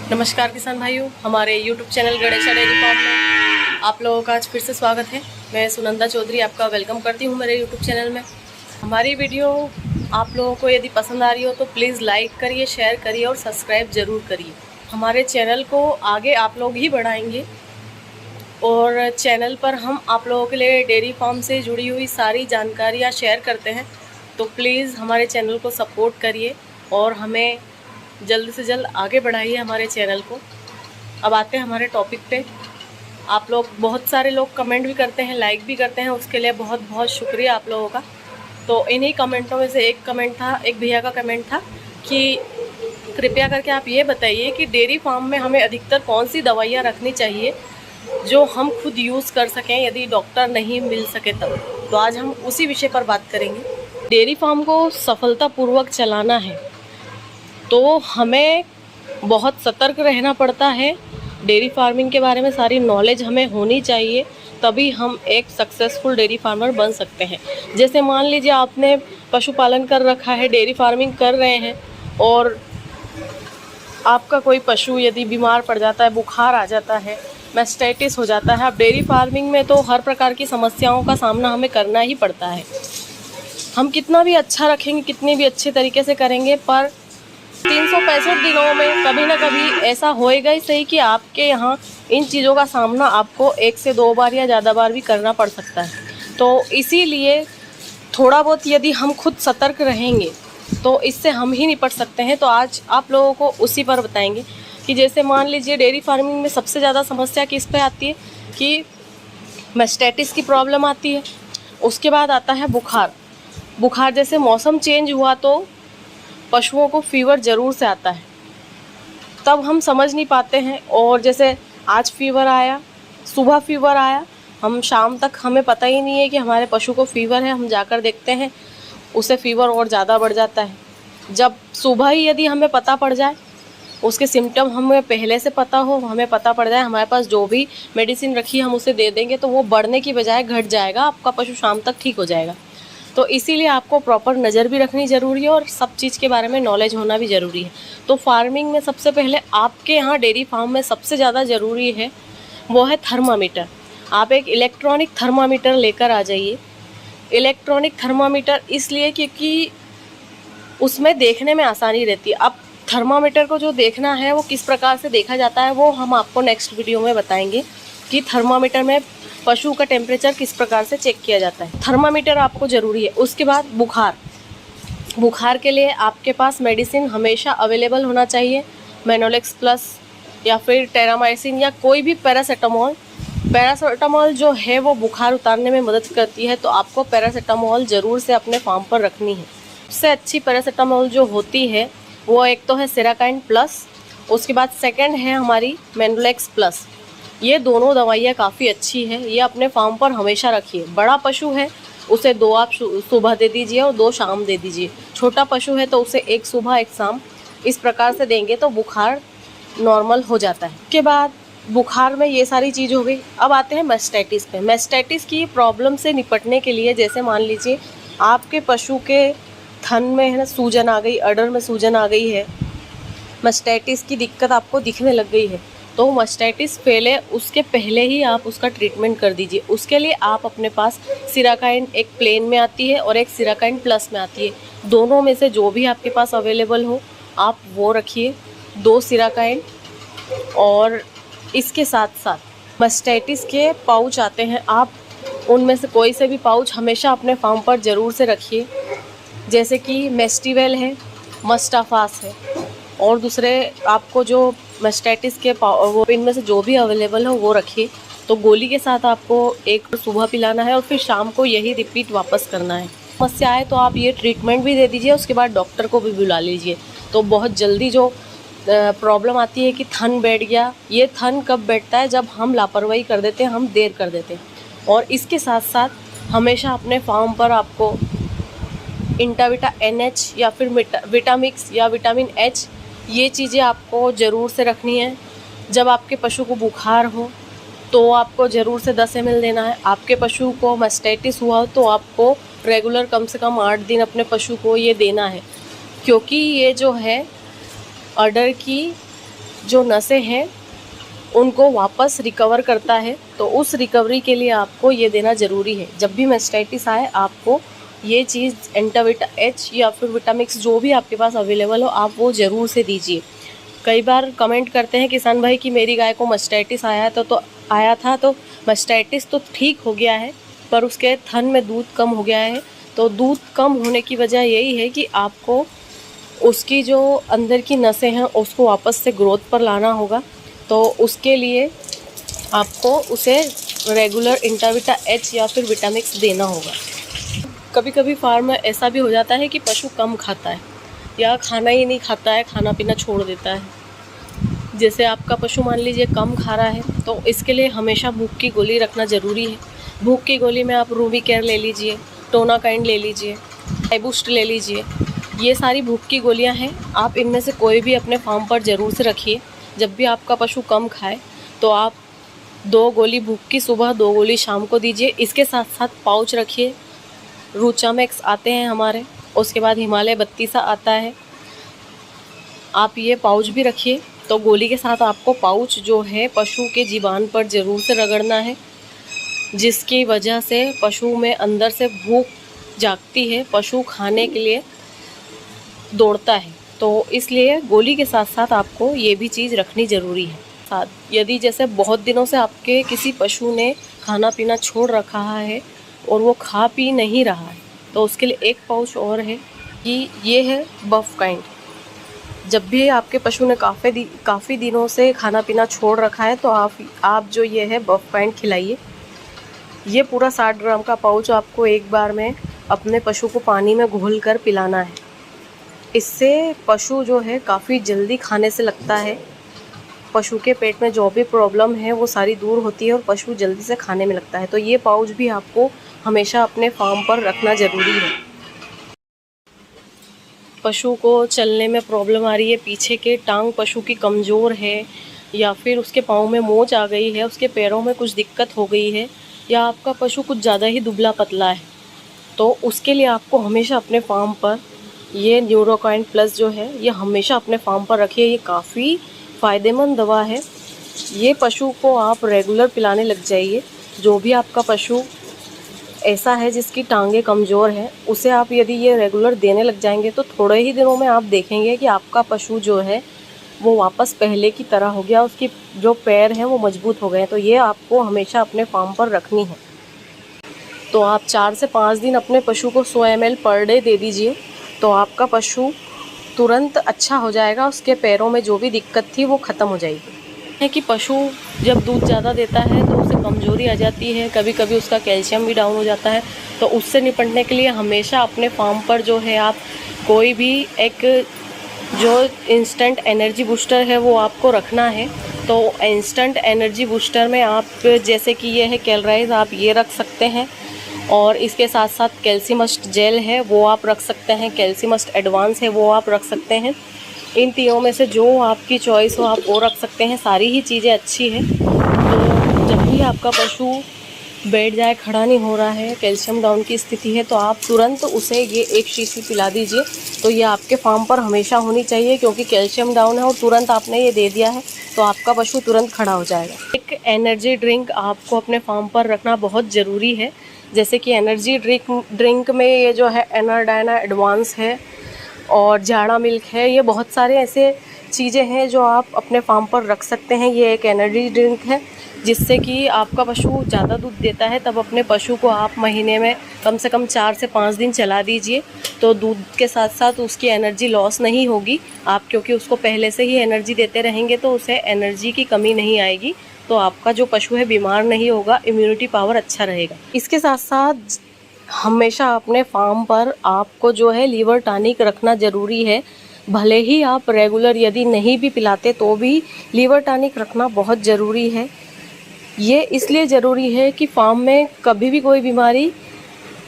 नमस्कार किसान भाइयों, हमारे YouTube channel Ganesha dairy farm में आप लोगों का आज फिर से स्वागत है। मैं सुनंदा चौधरी आपका वेलकम करती हूं मेरे YouTube चैनल में। हमारी वीडियो आप लोगों को यदि पसंद आ रही हो तो प्लीज़ लाइक करिए, शेयर करिए और सब्सक्राइब ज़रूर करिए। हमारे चैनल को आगे आप लोग ही बढ़ाएंगे और चैनल पर हम आप लोगों के लिए डेयरी फार्म से जुड़ी हुई सारी जानकारियाँ शेयर करते हैं, तो प्लीज़ हमारे चैनल को सपोर्ट करिए और हमें जल्द से जल्द आगे बढ़ाइए हमारे चैनल को। अब आते हैं हमारे टॉपिक पे। आप लोग बहुत सारे लोग कमेंट भी करते हैं, लाइक भी करते हैं, उसके लिए बहुत बहुत शुक्रिया आप लोगों का। तो इन्हीं कमेंटों में से एक भैया का कमेंट था कि कृपया करके आप ये बताइए कि डेयरी फार्म में हमें अधिकतर कौन सी दवाइयाँ रखनी चाहिए जो हम खुद यूज़ कर सकें यदि डॉक्टर नहीं मिल सके तब। तो आज हम उसी विषय पर बात करेंगे। डेयरी फार्म को सफलतापूर्वक चलाना है तो हमें बहुत सतर्क रहना पड़ता है। डेयरी फार्मिंग के बारे में सारी नॉलेज हमें होनी चाहिए, तभी हम एक सक्सेसफुल डेयरी फार्मर बन सकते हैं। जैसे मान लीजिए आपने पशुपालन कर रखा है, डेयरी फार्मिंग कर रहे हैं और आपका कोई पशु यदि बीमार पड़ जाता है, बुखार आ जाता है, मैस्टाइटिस हो जाता है। अब डेयरी फार्मिंग में तो हर प्रकार की समस्याओं का सामना हमें करना ही पड़ता है। हम कितना भी अच्छा रखेंगे, कितने भी अच्छे तरीके से करेंगे, पर 365 दिनों में कभी ना कभी ऐसा होएगा ही सही कि आपके यहाँ इन चीज़ों का सामना आपको 1 से 2 बार या ज़्यादा बार भी करना पड़ सकता है। तो इसीलिए थोड़ा बहुत यदि हम खुद सतर्क रहेंगे तो इससे हम ही निपट सकते हैं। तो आज आप लोगों को उसी पर बताएंगे कि जैसे मान लीजिए डेयरी फार्मिंग में सबसे ज़्यादा समस्या किस पे आती है कि मैस्टाइटिस की प्रॉब्लम आती है। उसके बाद आता है बुखार जैसे मौसम चेंज हुआ तो पशुओं को फीवर ज़रूर से आता है, तब हम समझ नहीं पाते हैं। और जैसे आज फीवर आया, सुबह फीवर आया, हम शाम तक हमें पता ही नहीं है कि हमारे पशु को फीवर है, हम जाकर देखते हैं उसे फीवर और ज़्यादा बढ़ जाता है। जब सुबह ही यदि हमें पता पड़ जाए, उसके सिम्टम हमें पहले से पता हो, हमें पता पड़ जाए, हमारे पास जो भी मेडिसिन रखी हम उसे दे देंगे तो वो बढ़ने की बजाय घट जाएगा, आपका पशु शाम तक ठीक हो जाएगा। तो इसीलिए आपको प्रॉपर नज़र भी रखनी ज़रूरी है और सब चीज़ के बारे में नॉलेज होना भी ज़रूरी है। तो फार्मिंग में सबसे पहले आपके यहाँ डेयरी फार्म में सबसे ज़्यादा ज़रूरी है वो है थर्मामीटर। आप एक इलेक्ट्रॉनिक थर्मामीटर लेकर आ जाइए। इलेक्ट्रॉनिक थर्मामीटर इसलिए क्योंकि उसमें देखने में आसानी रहती है। अब थर्मामीटर को जो देखना है वो किस प्रकार से देखा जाता है वो हम आपको नेक्स्ट वीडियो में बताएंगे कि थर्मामीटर में पशु का टेम्परेचर किस प्रकार से चेक किया जाता है। थर्मामीटर आपको ज़रूरी है। उसके बाद बुखार के लिए आपके पास मेडिसिन हमेशा अवेलेबल होना चाहिए। मेनोलेक्स प्लस या फिर टेरामाइसिन या कोई भी पैरासीटामोल जो है वो बुखार उतारने में मदद करती है, तो आपको पैरासीटामोल ज़रूर से अपने फार्म पर रखनी है। सबसे अच्छी पैरासीटामोल जो होती है वो एक तो है सेराकाइन प्लस, उसके बाद सेकंड है हमारी मेनोलेक्स प्लस। ये दोनों दवाइयाँ काफ़ी अच्छी है, ये अपने फार्म पर हमेशा रखिए। बड़ा पशु है उसे 2 आप सुबह दे दीजिए और 2 शाम दे दीजिए। छोटा पशु है तो उसे 1 सुबह 1 शाम इस प्रकार से देंगे तो बुखार नॉर्मल हो जाता है। उसके बाद बुखार में ये सारी चीज़ हो गई। अब आते हैं मैस्टाइटिस पे। मैस्टाइटिस की प्रॉब्लम से निपटने के लिए जैसे मान लीजिए आपके पशु के थन में है ना सूजन आ गई, अडर में सूजन आ गई है, मैस्टाइटिस की दिक्कत आपको दिखने लग गई है, तो मैस्टाइटिस फैले उसके पहले ही आप उसका ट्रीटमेंट कर दीजिए। उसके लिए आप अपने पास सिराकाइन एक प्लेन में आती है और एक सिराकाइन प्लस में आती है। दोनों में से जो भी आपके पास अवेलेबल हो आप वो रखिए, 2 सिराकाइन। और इसके साथ साथ मैस्टाइटिस के पाउच आते हैं, आप उनमें से कोई से भी पाउच हमेशा अपने फार्म पर ज़रूर से रखिए। जैसे कि मेस्टिवेल है, मस्टाफास है और दूसरे आपको जो मैस्टाइटिस के वो इनमें से जो भी अवेलेबल हो वो रखिए। तो गोली के साथ आपको एक सुबह पिलाना है और फिर शाम को यही रिपीट वापस करना है। समस्या आए तो आप ये ट्रीटमेंट भी दे दीजिए, उसके बाद डॉक्टर को भी बुला लीजिए। तो बहुत जल्दी जो प्रॉब्लम आती है कि थन बैठ गया, ये थन कब बैठता है जब हम लापरवाही कर देते हैं, हम देर कर देते हैं। और इसके साथ साथ हमेशा अपने फार्म पर आपको इंटाविटा NH या फिर विटामिक्स या विटामिन H ये चीज़ें आपको ज़रूर से रखनी है। जब आपके पशु को बुखार हो तो आपको ज़रूर से 10 ml देना है। आपके पशु को मैस्टाइटिस हुआ हो तो आपको रेगुलर कम से कम 8 दिन अपने पशु को ये देना है, क्योंकि ये जो है अडर की जो नसें हैं उनको वापस रिकवर करता है। तो उस रिकवरी के लिए आपको ये देना ज़रूरी है। जब भी मास्टाइटिस आए आपको ये चीज़ एंटाविटा एच या फिर विटामिक्स जो भी आपके पास अवेलेबल हो आप वो ज़रूर से दीजिए। कई बार कमेंट करते हैं किसान भाई कि मेरी गाय को मास्टाइटिस आया तो मास्टाइटिस तो ठीक हो गया है पर उसके थन में दूध कम हो गया है। तो दूध कम होने की वजह यही है कि आपको उसकी जो अंदर की नसें हैं उसको वापस से ग्रोथ पर लाना होगा। तो उसके लिए आपको उसे रेगुलर इंटाविटा एच या फिर विटामिक्स देना होगा। कभी कभी फार्म में ऐसा भी हो जाता है कि पशु कम खाता है या खाना ही नहीं खाता है, खाना पीना छोड़ देता है। जैसे आपका पशु मान लीजिए कम खा रहा है तो इसके लिए हमेशा भूख की गोली रखना ज़रूरी है। भूख की गोली में आप रूबी केयर ले लीजिए, टोनाकाइंड ले लीजिए, हाईबूस्ट ले लीजिए। ये सारी भूख की गोलियां हैं। आप इनमें से कोई भी अपने फार्म पर ज़रूर से रखिए। जब भी आपका पशु कम खाए तो आप 2 गोली भूख की सुबह, 2 गोली शाम को दीजिए। इसके साथ साथ पाउच रखिए। रूचामैक्स आते हैं हमारे, उसके बाद हिमालय 32 आता है, आप ये पाउच भी रखिए। तो गोली के साथ आपको पाउच जो है पशु के जीवान पर ज़रूर से रगड़ना है, जिसकी वजह से पशु में अंदर से भूख जागती है, पशु खाने के लिए दौड़ता है। तो इसलिए गोली के साथ साथ आपको ये भी चीज़ रखनी ज़रूरी है। साथ यदि जैसे बहुत दिनों से आपके किसी पशु ने खाना पीना छोड़ रखा है और वो खा पी नहीं रहा है तो उसके लिए एक पाउच और है कि ये है बफ काइंड। जब भी आपके पशु ने काफ़ी दिनों से खाना पीना छोड़ रखा है तो आप जो ये है बफ काइंड खिलाइए। ये पूरा 60 ग्राम का पाउच आपको एक बार में अपने पशु को पानी में घोल कर पिलाना है। इससे पशु जो है काफ़ी जल्दी खाने से लगता है। पशु के पेट में जो भी प्रॉब्लम है वो सारी दूर होती है और पशु जल्दी से खाने में लगता है। तो ये पाउच भी आपको हमेशा अपने फार्म पर रखना ज़रूरी है। पशु को चलने में प्रॉब्लम आ रही है, पीछे के टांग पशु की कमज़ोर है या फिर उसके पाँव में मोच आ गई है, उसके पैरों में कुछ दिक्कत हो गई है या आपका पशु कुछ ज़्यादा ही दुबला पतला है, तो उसके लिए आपको हमेशा अपने फार्म पर ये न्यूरोकाइंड प्लस जो है ये हमेशा अपने फार्म पर रखिए। ये काफ़ी फ़ायदेमंद दवा है। ये पशु को आप रेगुलर पिलाने लग जाइए। जो भी आपका पशु ऐसा है जिसकी टांगें कमज़ोर हैं उसे आप यदि ये रेगुलर देने लग जाएंगे तो थोड़े ही दिनों में आप देखेंगे कि आपका पशु जो है वो वापस पहले की तरह हो गया, उसकी जो पैर हैं वो मजबूत हो गए। तो ये आपको हमेशा अपने फार्म पर रखनी है। तो आप 4 से 5 दिन अपने पशु को 100 ml पर डे दे दीजिए तो आपका पशु तुरंत अच्छा हो जाएगा। उसके पैरों में जो भी दिक्कत थी वो ख़त्म हो जाएगी। है कि पशु जब दूध ज़्यादा देता है तो उसे कमज़ोरी आ जाती है, कभी कभी उसका कैल्शियम भी डाउन हो जाता है। तो उससे निपटने के लिए हमेशा अपने फार्म पर जो है आप कोई भी एक जो इंस्टेंट एनर्जी बूस्टर है वो आपको रखना है। तो इंस्टेंट एनर्जी बूस्टर में आप जैसे कि ये है कैलराइज, आप ये रख सकते हैं और इसके साथ साथ कैल्सीमस्ट जेल है वो आप रख सकते हैं, कैल्सीमस्ट एडवांस है वो आप रख सकते हैं। इन तीनों में से जो आपकी चॉइस हो आप वो रख सकते हैं। सारी ही चीज़ें अच्छी हैं। तो जब भी आपका पशु बैठ जाए, खड़ा नहीं हो रहा है, कैल्शियम डाउन की स्थिति है, तो आप तुरंत उसे ये एक शीशी पिला दीजिए। तो ये आपके फार्म पर हमेशा होनी चाहिए, क्योंकि कैल्शियम डाउन है और तुरंत आपने ये दे दिया है तो आपका पशु तुरंत खड़ा हो जाएगा। एक एनर्जी ड्रिंक आपको अपने फार्म पर रखना बहुत ज़रूरी है। जैसे कि एनर्जी ड्रिंक में ये जो है एनर्डाइना एडवांस है और जाड़ा मिल्क है। ये बहुत सारे ऐसे चीज़ें हैं जो आप अपने फार्म पर रख सकते हैं। ये एक एनर्जी ड्रिंक है जिससे कि आपका पशु ज़्यादा दूध देता है। तब अपने पशु को आप महीने में कम से कम 4 से 5 दिन चला दीजिए, तो दूध के साथ साथ उसकी एनर्जी लॉस नहीं होगी आप, क्योंकि उसको पहले से ही एनर्जी देते रहेंगे तो उसे एनर्जी की कमी नहीं आएगी। तो आपका जो पशु है बीमार नहीं होगा, इम्यूनिटी पावर अच्छा रहेगा। इसके साथ साथ हमेशा अपने फार्म पर आपको जो है लीवर टॉनिक रखना ज़रूरी है। भले ही आप रेगुलर यदि नहीं भी पिलाते तो भी लीवर टॉनिक रखना बहुत ज़रूरी है। ये इसलिए ज़रूरी है कि फार्म में कभी भी कोई बीमारी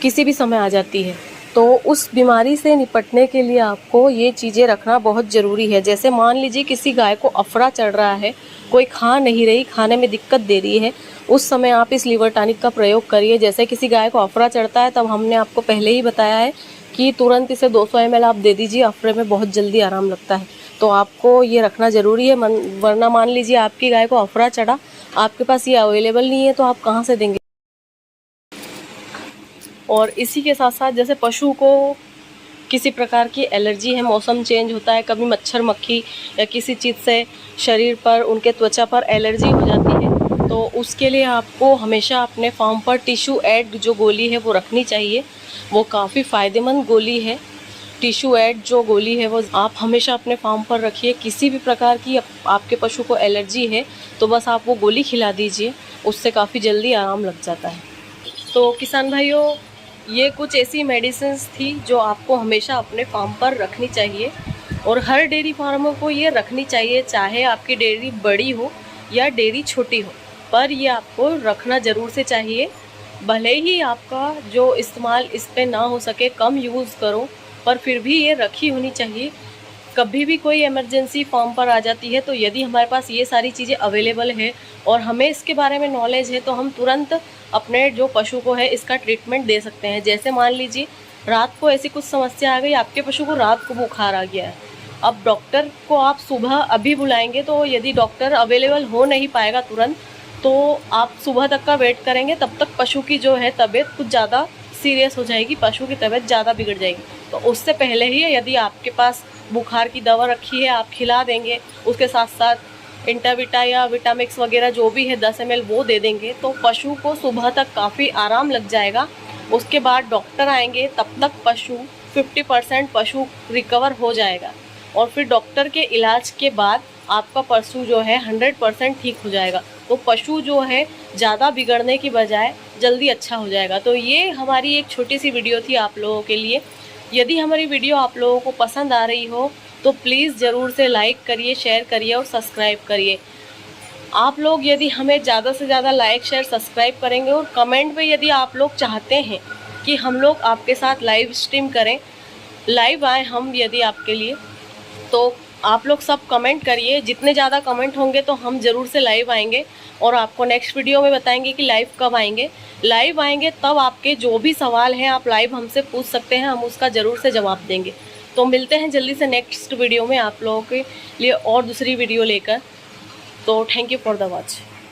किसी भी समय आ जाती है, तो उस बीमारी से निपटने के लिए आपको ये चीज़ें रखना बहुत ज़रूरी है। जैसे मान लीजिए किसी गाय को अफरा चढ़ रहा है, कोई खा नहीं रही, खाने में दिक्कत दे रही है, उस समय आप इस लीवर टॉनिक का प्रयोग करिए। जैसे किसी गाय को अफरा चढ़ता है तब हमने आपको पहले ही बताया है कि तुरंत इसे 200 ml आप दे दीजिए। अफरे में बहुत जल्दी आराम लगता है। तो आपको ये रखना ज़रूरी है, वरना मान लीजिए आपकी गाय को अफरा चढ़ा, आपके पास ये अवेलेबल नहीं है तो आप कहाँ से देंगे। और इसी के साथ साथ जैसे पशु को किसी प्रकार की एलर्जी है, मौसम चेंज होता है, कभी मच्छर मक्खी या किसी चीज़ से शरीर पर, उनके त्वचा पर एलर्जी हो जाती है, तो उसके लिए आपको हमेशा अपने फार्म पर टिश्यू ऐड जो गोली है वो रखनी चाहिए। वो काफ़ी फ़ायदेमंद गोली है। टिश्यू ऐड जो गोली है वो आप हमेशा अपने फार्म पर रखिए। किसी भी प्रकार की आपके पशु को एलर्जी है तो बस आप वो गोली खिला दीजिए, उससे काफ़ी जल्दी आराम लग जाता है। तो किसान भाइयों, ये कुछ ऐसी मेडिसिन्स थी जो आपको हमेशा अपने फार्म पर रखनी चाहिए और हर डेयरी फार्मर को ये रखनी चाहिए, चाहे आपकी डेयरी बड़ी हो या डेयरी छोटी हो, पर ये आपको रखना ज़रूर से चाहिए। भले ही आपका जो इस्तेमाल इस पे ना हो सके, कम यूज़ करो, पर फिर भी ये रखी होनी चाहिए। कभी भी कोई इमरजेंसी फार्म पर आ जाती है तो यदि हमारे पास ये सारी चीज़ें अवेलेबल है और हमें इसके बारे में नॉलेज है तो हम तुरंत अपने जो पशु को है इसका ट्रीटमेंट दे सकते हैं। जैसे मान लीजिए रात को ऐसी कुछ समस्या आ गई, आपके पशु को रात को बुखार आ गया है, अब डॉक्टर को आप सुबह अभी बुलाएंगे तो यदि डॉक्टर अवेलेबल हो नहीं पाएगा तुरंत, तो आप सुबह तक का वेट करेंगे, तब तक पशु की जो है तबीयत कुछ ज़्यादा सीरियस हो जाएगी, पशु की तबीयत ज़्यादा बिगड़ जाएगी। तो उससे पहले ही यदि आपके पास बुखार की दवा रखी है आप खिला देंगे, उसके साथ साथ इंटाविटा या विटामिक्स वगैरह जो भी है 10 ml वो दे देंगे, तो पशु को सुबह तक काफ़ी आराम लग जाएगा। उसके बाद डॉक्टर आएंगे, तब तक पशु 50% पशु रिकवर हो जाएगा और फिर डॉक्टर के इलाज के बाद आपका पशु जो है 100% ठीक हो जाएगा। तो पशु जो है ज़्यादा बिगड़ने की बजाय जल्दी अच्छा हो जाएगा। तो ये हमारी एक छोटी सी वीडियो थी आप लोगों के लिए। यदि हमारी वीडियो आप लोगों को पसंद आ रही हो तो प्लीज़ ज़रूर से लाइक करिए, शेयर करिए और सब्सक्राइब करिए। आप लोग यदि हमें ज़्यादा से ज़्यादा लाइक शेयर सब्सक्राइब करेंगे और कमेंट में यदि आप लोग चाहते हैं कि हम लोग आपके साथ लाइव स्ट्रीम करें, लाइव आए हम यदि आपके लिए, तो आप लोग सब कमेंट करिए। जितने ज़्यादा कमेंट होंगे तो हम ज़रूर से लाइव आएंगे और आपको नेक्स्ट वीडियो में बताएंगे कि लाइव कब आएंगे। लाइव आएंगे तब आपके जो भी सवाल हैं आप लाइव हमसे पूछ सकते हैं, हम उसका ज़रूर से जवाब देंगे। तो मिलते हैं जल्दी से नेक्स्ट वीडियो में आप लोगों के लिए और दूसरी वीडियो लेकर। तो thank you for the watch.